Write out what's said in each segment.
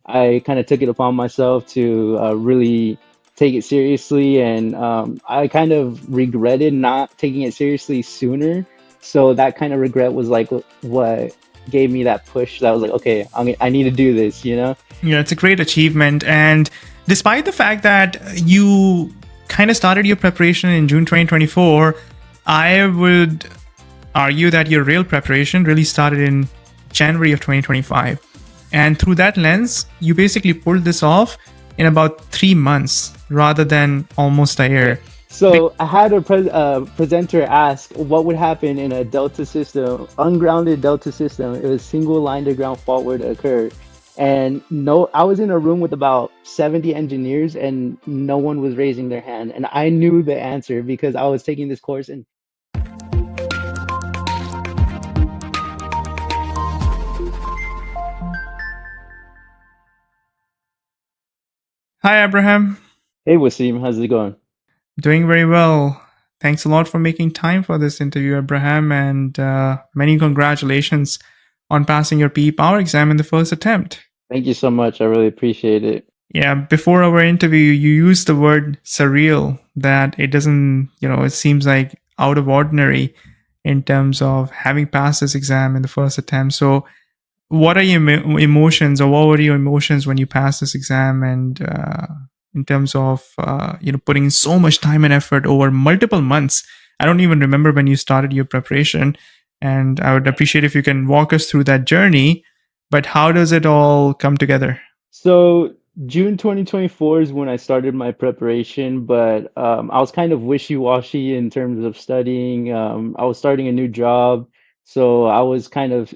I kind of took it upon myself to really take it seriously, and I kind of regretted not taking it seriously sooner. So that kind of regret was like what gave me that push. That was like, okay, I need to do this, you know? Yeah, it's a great achievement. And despite the fact that you kind of started your preparation in June 2024, I would argue that your real preparation really started in January of 2025. And through that lens, you basically pulled this off in about 3 months rather than almost a Yeah. year. So I had a presenter ask what would happen in a delta system, ungrounded delta system, if a single line to ground fault were to occur. And no, I was in a room with about 70 engineers and no one was raising their hand. And I knew the answer because I was taking this course. And Hi, Abraham. hey, Wasim, how's it going? Doing very well. Thanks a lot for making time for this interview, Abraham, and many congratulations on passing your PE Power exam in the first attempt. Thank you so much. I really appreciate it. Yeah, before our interview, you used the word surreal, that it doesn't, it seems like out of ordinary in terms of having passed this exam in the first attempt. So, what are your emotions, or what were your emotions when you passed this exam? And in terms of, putting in so much time and effort over multiple months. I don't even remember when you started your preparation. And I would appreciate if you can walk us through that journey. But how does it all come together? So June 2024 is when I started my preparation, but I was kind of wishy-washy in terms of studying. I was starting a new job, so I was kind of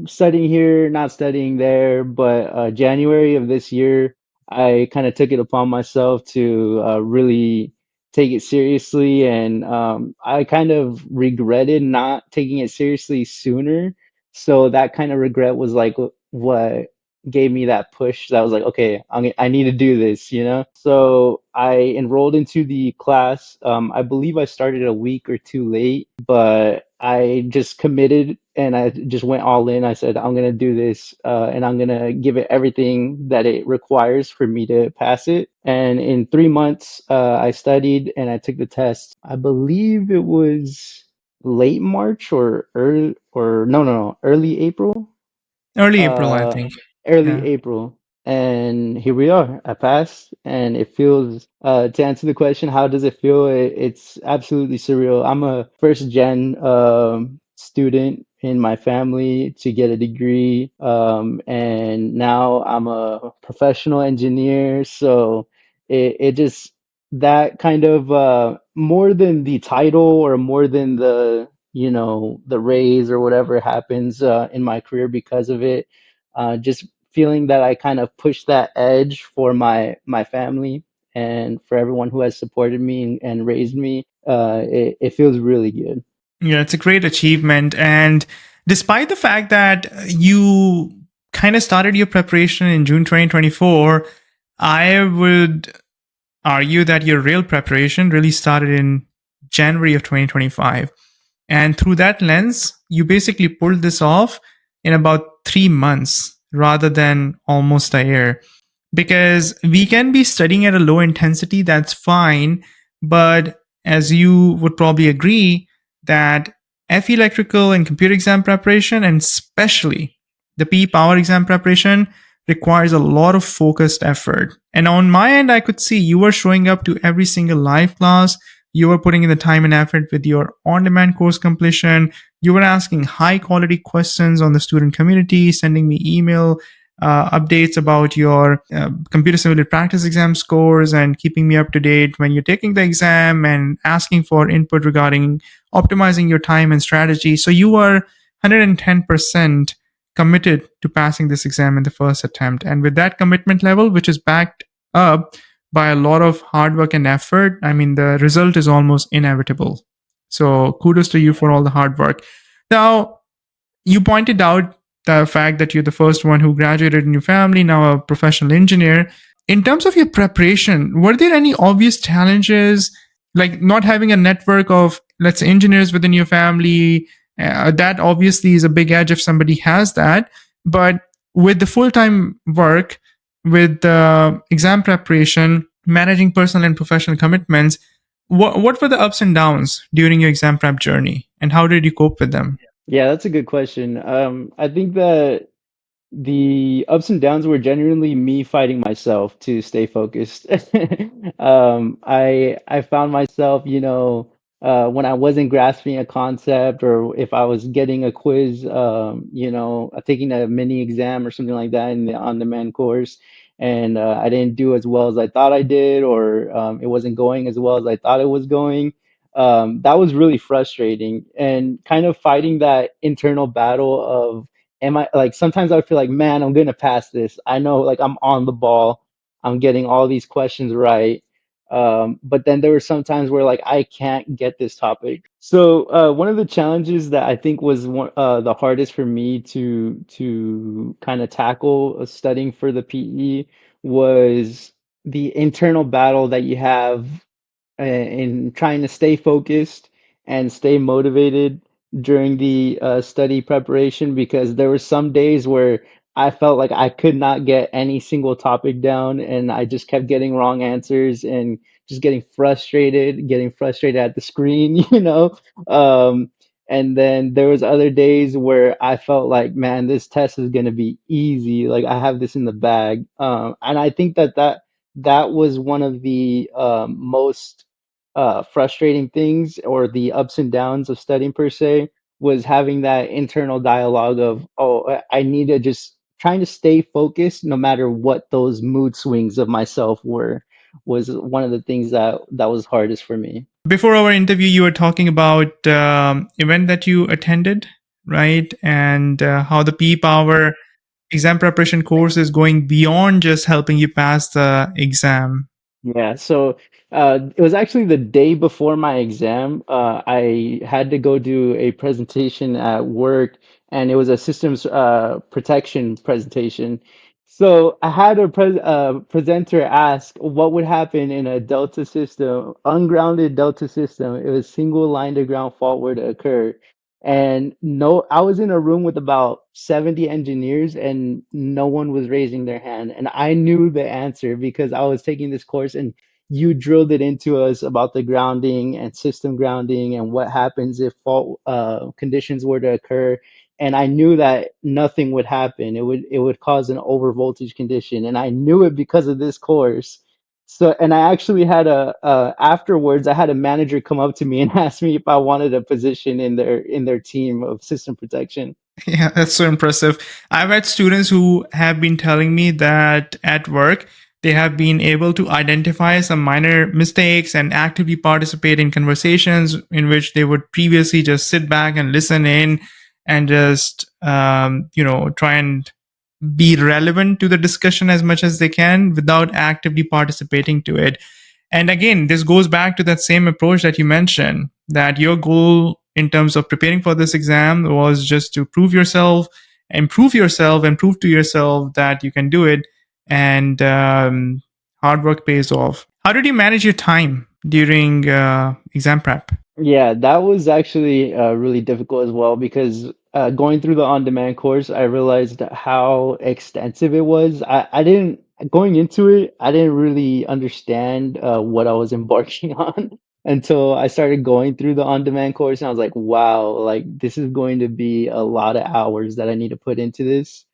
studying here, not studying there. But January of this year, I kind of took it upon myself to really take it seriously, and I kind of regretted not taking it seriously sooner. So that kind of regret was like what gave me that push. That was like, okay, I need to do this, you know? So I enrolled into the class. I believe I started a week or two late, but I just committed and I just went all in. I said, I'm gonna do this, and I'm gonna give it everything that it requires for me to pass it. And in 3 months, I studied and I took the test. I believe it was late March or early, or no, early April. Early April, I Uh, think. Early Yeah. April. And here we are. I passed, and it feels, to answer the question, how does it feel? It's absolutely surreal. I'm a first gen student in my family to get a degree, and now I'm a professional engineer. So it just, that kind of more than the title or more than the, the raise or whatever happens in my career because of it, just feeling that I kind of pushed that edge for my family and for everyone who has supported me and raised me. It feels really good. Yeah, it's a great achievement. And despite the fact that you kind of started your preparation in June 2024, I would argue that your real preparation really started in January of 2025. And through that lens, you basically pulled this off in about 3 months rather than almost a year. Because we can be studying at a low intensity, that's fine. But as you would probably agree, that FE electrical and computer exam preparation, and especially the P power exam preparation, requires a lot of focused effort. And on my end, I could see you were showing up to every single live class. You were putting in the time and effort with your on demand course completion. You were asking high quality questions on the student community, sending me email updates about your computer simulated practice exam scores, and keeping me up to date when you're taking the exam, and asking for input regarding optimizing your time and strategy. So you were 110% committed to passing this exam in the first attempt. And with that commitment level, which is backed up by a lot of hard work and effort, I mean, the result is almost inevitable. So kudos to you for all the hard work. Now, you pointed out the fact that you're the first one who graduated in your family, now a professional engineer. In terms of your preparation, were there any obvious challenges, like not having a network of, let's say, engineers within your family? That obviously is a big edge if somebody has that. But with the full time work, with exam preparation, managing personal and professional commitments, what were the ups and downs during your exam prep journey, and how did you cope with them? Yeah, that's a good question. I think that the ups and downs were genuinely me fighting myself to stay focused. I found myself, when I wasn't grasping a concept, or if I was getting a quiz, taking a mini exam or something like that in the on-demand course, and I didn't do as well as I thought I did, or it wasn't going as well as I thought it was going. That was really frustrating, and kind of fighting that internal battle of, am I, like, sometimes I would feel like, man, I'm gonna pass this. I know, like, I'm on the ball. I'm getting all these questions right. But then there were some times where, like, I can't get this topic. So one of the challenges that I think was the hardest for me to kind of tackle studying for the PE was the internal battle that you have in trying to stay focused and stay motivated during the study preparation, because there were some days where I felt like I could not get any single topic down, and I just kept getting wrong answers and just getting frustrated at the screen, and then there was other days where I felt like, man, this test is going to be easy. Like, I have this in the bag. And I think that was one of the most frustrating things, or the ups and downs of studying per se, was having that internal dialogue of, oh, I need to just trying to stay focused no matter what those mood swings of myself were, was one of the things that was hardest for me. Before our interview, you were talking about event that you attended, right? And how the P Power exam preparation course is going beyond just helping you pass the exam. Yeah, so it was actually the day before my exam. I had to go do a presentation at work, and it was a systems protection presentation. So I had a presenter ask what would happen in a Delta system, ungrounded Delta system, if a single line to ground fault were to occur. And no, I was in a room with about 70 engineers, and no one was raising their hand. And I knew the answer because I was taking this course, and you drilled it into us about the grounding and system grounding and what happens if fault conditions were to occur. And I knew that nothing would happen. It would cause an over voltage condition, and I knew it because of this course. So, and I actually had afterwards, I had a manager come up to me and ask me if I wanted a position in their team of system protection. Yeah, that's so impressive. I've had students who have been telling me that at work, they have been able to identify some minor mistakes and actively participate in conversations in which they would previously just sit back and listen in and just, try and be relevant to the discussion as much as they can without actively participating to it. And again, this goes back to that same approach that you mentioned, that your goal in terms of preparing for this exam was just to improve yourself, and prove to yourself that you can do it. And hard work pays off. How did you manage your time during exam prep? Yeah, that was actually really difficult as well, because going through the on-demand course, I realized how extensive it was. I didn't, going into it, I didn't really understand what I was embarking on until I started going through the on-demand course, and I was like, wow, like, this is going to be a lot of hours that I need to put into this.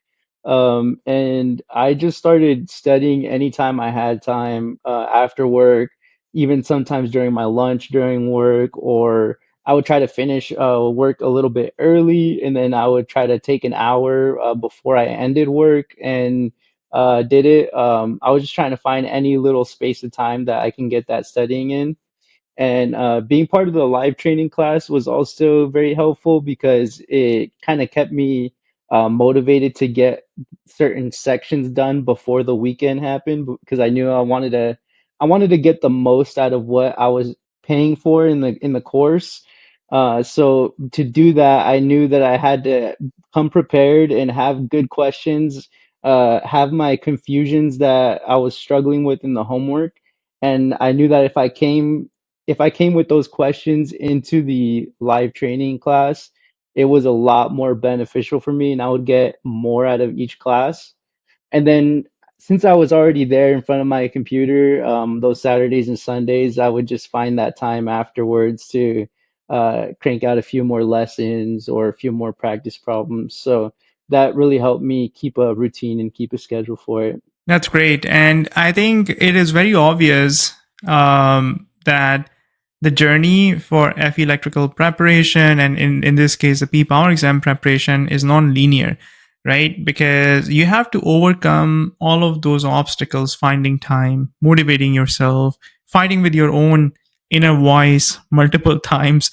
And I just started studying anytime I had time after work, even sometimes during my lunch during work, or I would try to finish work a little bit early, and then I would try to take an hour before I ended work and did it. I was just trying to find any little space of time that I can get that studying in. And being part of the live training class was also very helpful, because it kind of kept me motivated to get certain sections done before the weekend happened, because I knew I wanted to get the most out of what I was paying for in the course. So to do that, I knew that I had to come prepared and have good questions, have my confusions that I was struggling with in the homework. And I knew that if I came with those questions into the live training class, it was a lot more beneficial for me, and I would get more out of each class. And then since I was already there in front of my computer, those Saturdays and Sundays, I would just find that time afterwards to crank out a few more lessons or a few more practice problems. So that really helped me keep a routine and keep a schedule for it. That's great. And I think it is very obvious that the journey for FE electrical preparation and in this case, the P power exam preparation is non-linear, right? Because you have to overcome all of those obstacles, finding time, motivating yourself, fighting with your own inner voice multiple times.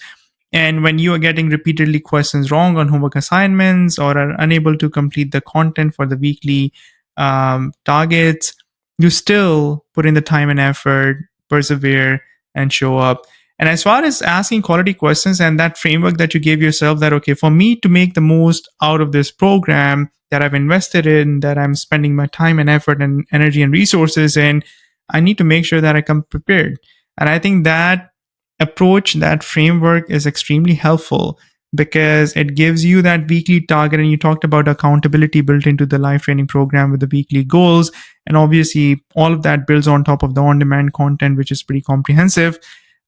And when you are getting repeatedly questions wrong on homework assignments or are unable to complete the content for the weekly targets, you still put in the time and effort, persevere, and show up. And as far as asking quality questions and that framework that you gave yourself, that, okay, for me to make the most out of this program that I've invested in, that I'm spending my time and effort and energy and resources in, I need to make sure that I come prepared. And I think that approach, that framework is extremely helpful because it gives you that weekly target. And you talked about accountability built into the live training program with the weekly goals. And obviously, all of that builds on top of the on demand content, which is pretty comprehensive.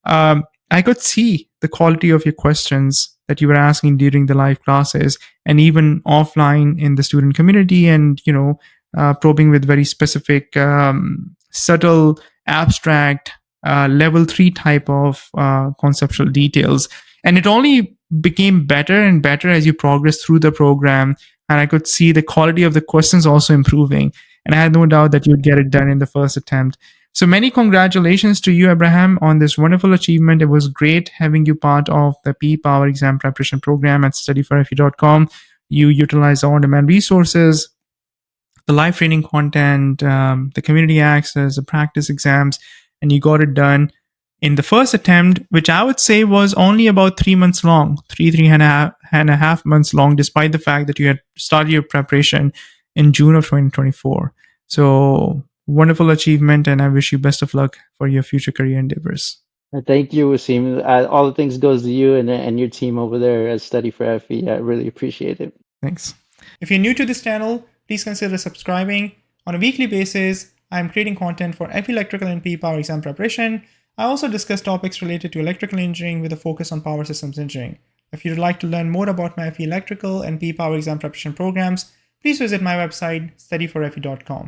I could see the quality of your questions that you were asking during the live classes and even offline in the student community, and probing with very specific, subtle, abstract, level 3 type of conceptual details. And it only became better and better as you progressed through the program. And I could see the quality of the questions also improving. And I had no doubt that you'd get it done in the first attempt. So many congratulations to you, Abraham, on this wonderful achievement. It was great having you part of the P Power exam preparation program at studyforfe.com. You utilize on-demand resources, the live training content, the community access, the practice exams, and you got it done in the first attempt, which I would say was only about 3 months long, three and a half months long, despite the fact that you had started your preparation in June of 2024. So wonderful achievement, and I wish you best of luck for your future career endeavors. Thank you, Wasim. All the things goes to you and your team over there at Study for FE. I really appreciate it. Thanks. If you're new to this channel, please consider subscribing. On a weekly basis, I'm creating content for FE electrical and P power exam preparation. I also discuss topics related to electrical engineering with a focus on power systems engineering. If you'd like to learn more about my FE electrical and P power exam preparation programs, please visit my website, studyforfe.com.